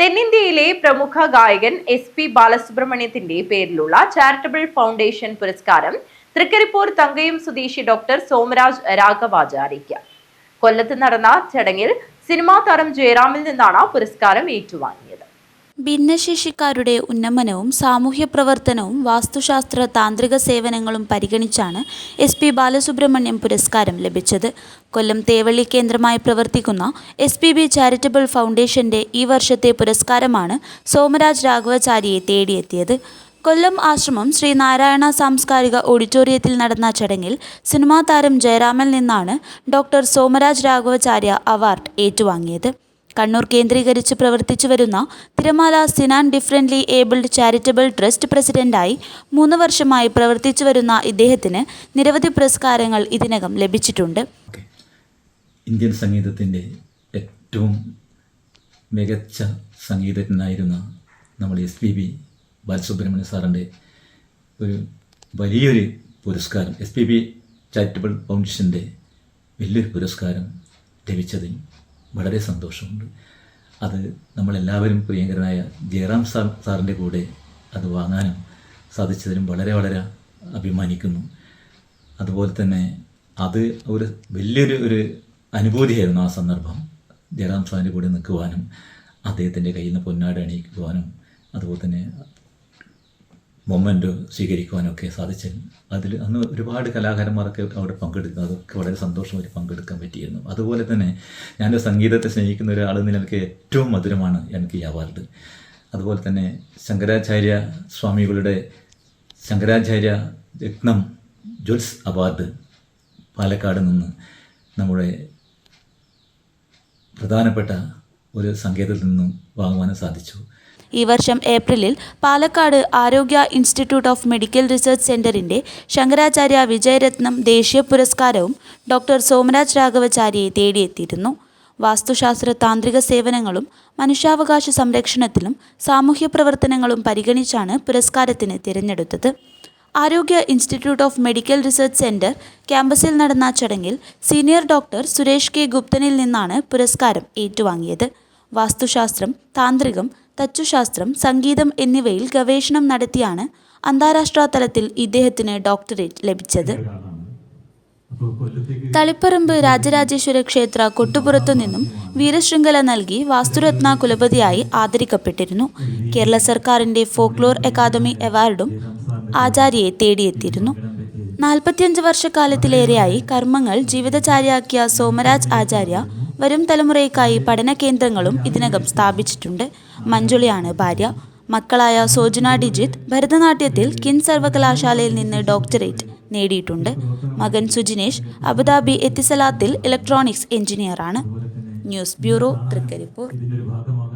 തെന്നിന്ത്യയിലെ പ്രമുഖ ഗായകൻ SP ബാലസുബ്രഹ്മണ്യത്തിന്റെ പേരിലുള്ള ചാരിറ്റബിൾ ഫൗണ്ടേഷൻ പുരസ്കാരം തൃക്കരിപ്പൂർ തങ്കയം സ്വദേശി ഡോക്ടർ സോമരാജ് രാഘവാചാര്യയ്ക്ക്. കൊല്ലത്ത് നടന്ന ചടങ്ങിൽ സിനിമാ താരം ജയറാമിൽ നിന്നാണ് പുരസ്കാരം ഏറ്റുവാങ്ങിയത്. ഭിന്നശേഷിക്കാരുടെ ഉന്നമനവും സാമൂഹ്യ പ്രവർത്തനവും വാസ്തുശാസ്ത്ര താന്ത്രിക സേവനങ്ങളും പരിഗണിച്ചാണ് SP ബാലസുബ്രഹ്മണ്യം പുരസ്കാരം ലഭിച്ചത്. കൊല്ലം തേവള്ളി കേന്ദ്രമായി പ്രവർത്തിക്കുന്ന SPB ചാരിറ്റബിൾ ഫൗണ്ടേഷന്റെ ഈ വർഷത്തെ പുരസ്കാരമാണ് സോമരാജ് രാഘവാചാര്യയെ തേടിയെത്തിയത്. കൊല്ലം ആശ്രമം ശ്രീ നാരായണ സാംസ്കാരിക ഓഡിറ്റോറിയത്തിൽ നടന്ന ചടങ്ങിൽ സിനിമാ താരം ജയറാമിൽ നിന്നാണ് ഡോക്ടർ സോമരാജ് രാഘവാചാര്യ അവാർഡ് ഏറ്റുവാങ്ങിയത്. കണ്ണൂർ കേന്ദ്രീകരിച്ച് പ്രവർത്തിച്ചു വരുന്ന തിരമാല Sinan differently abled charitable trust പ്രസിഡന്റായി 3 വർഷമായി പ്രവർത്തിച്ചു വരുന്ന ഇദ്ദേഹത്തിന് നിരവധി പുരസ്കാരങ്ങൾ ഇതിനകം ലഭിച്ചിട്ടുണ്ട്. ഇന്ത്യൻ സംഗീതത്തിൻ്റെ ഏറ്റവും മികച്ച സംഗീതജ്ഞനായിരുന്ന നമ്മൾ SPB ബാലസുബ്രഹ്മണ്യ സാറിൻ്റെ ഒരു വലിയൊരു പുരസ്കാരം, SPB ചാരിറ്റബിൾ ഫൗണ്ടേഷൻ്റെ വലിയൊരു പുരസ്കാരം ലഭിച്ചതിൽ വളരെ സന്തോഷമുണ്ട്. അത് നമ്മളെല്ലാവരും പ്രിയങ്കരനായ ജയറാം സാറിൻ്റെ കൂടെ അത് വാങ്ങാനും സാധിച്ചതിലും വളരെ വളരെ അഭിമാനിക്കുന്നു. അതുപോലെ തന്നെ അത് ഒരു വലിയൊരു അനുഭൂതിയായിരുന്നു ആ സന്ദർഭം. ജയറാം സാറിൻ്റെ കൂടെ നിൽക്കുവാനും അദ്ദേഹത്തിൻ്റെ കയ്യിൽ നിന്ന് പൊന്നാട അണിയിക്കുവാനും അതുപോലെ തന്നെ മൊമെൻ്റ് സ്വീകരിക്കുവാനൊക്കെ സാധിച്ചത്. അതിൽ അന്ന് ഒരുപാട് കലാകാരന്മാരൊക്കെ അവിടെ പങ്കെടുക്കുക, അതൊക്കെ വളരെ സന്തോഷമായി പങ്കെടുക്കാൻ പറ്റിയിരുന്നു. അതുപോലെ തന്നെ ഞാൻ സംഗീതത്തെ സ്നേഹിക്കുന്ന ഒരാളെന്ന നിലയ്ക്ക് ഏറ്റവും മധുരമാണ് എനിക്ക് ഈ അവാർഡ്. അതുപോലെ തന്നെ ശങ്കരാചാര്യ സ്വാമികളുടെ ശങ്കരാചാര്യ രത്നം ജ്വൽസ് അവാർഡ് പാലക്കാട് നിന്ന് നമ്മുടെ പ്രധാനപ്പെട്ട ഒരു സങ്കേതത്തിൽ നിന്നും വാങ്ങുവാനും സാധിച്ചു. ഈ വർഷം ഏപ്രിലിൽ പാലക്കാട് ആരോഗ്യ ഇൻസ്റ്റിറ്റ്യൂട്ട് ഓഫ് മെഡിക്കൽ റിസർച്ച് സെന്ററിന്റെ ശങ്കരാചാര്യ വിജയരത്നം ദേശീയ പുരസ്കാരവും ഡോക്ടർ സോമരാജ് രാഘവാചാര്യയെ തേടിയെത്തിയിരുന്നു. വാസ്തുശാസ്ത്ര താന്ത്രിക സേവനങ്ങളും മനുഷ്യാവകാശ സംരക്ഷണത്തിലും സാമൂഹ്യ പ്രവർത്തനങ്ങളും പരിഗണിച്ചാണ് പുരസ്കാരത്തിന് തിരഞ്ഞെടുത്തത്. ആരോഗ്യ institute of medical research centre ക്യാമ്പസിൽ നടന്ന ചടങ്ങിൽ സീനിയർ ഡോക്ടർ സുരേഷ് K. ഗുപ്തനിൽ നിന്നാണ് പുരസ്കാരം ഏറ്റുവാങ്ങിയത്. വാസ്തുശാസ്ത്രം, താന്ത്രികം, തച്ചുശാസ്ത്രം, സംഗീതം എന്നിവയിൽ ഗവേഷണം നടത്തിയാണ് അന്താരാഷ്ട്ര തലത്തിൽ ഇദ്ദേഹത്തിന് ഡോക്ടറേറ്റ് ലഭിച്ചത്. തളിപ്പറമ്പ് രാജരാജേശ്വര ക്ഷേത്ര കൊട്ടുപുറത്തു നിന്നും വീരശൃംഖല നൽകി വാസ്തുരത്ന കുലപതിയായി ആദരിക്കപ്പെട്ടിരുന്നു. കേരള സർക്കാരിന്റെ ഫോക്ലോർ അക്കാദമി അവാർഡും ആചാര്യയെ തേടിയെത്തിയിരുന്നു. 45 വർഷക്കാലത്തിലേറെയായി കർമ്മങ്ങൾ ജീവിതചാര്യയാക്കിയ സോമരാജ് ആചാര്യ വരും തലമുറയ്ക്കായി പഠന കേന്ദ്രങ്ങളും ഇതിനകം സ്ഥാപിച്ചിട്ടുണ്ട്. മഞ്ജുളയാണ് ഭാര്യ. മക്കളായ സോജന ഡിജിത്ത് ഭരതനാട്യത്തിൽ കിൻസ് സർവകലാശാലയിൽ നിന്ന് ഡോക്ടറേറ്റ് നേടിയിട്ടുണ്ട്. മകൻ സുജിനേഷ് അബുദാബി എത്തിസലാത്തിൽ ഇലക്ട്രോണിക്സ് എഞ്ചിനീയറാണ്. News bureau, Trikaripur.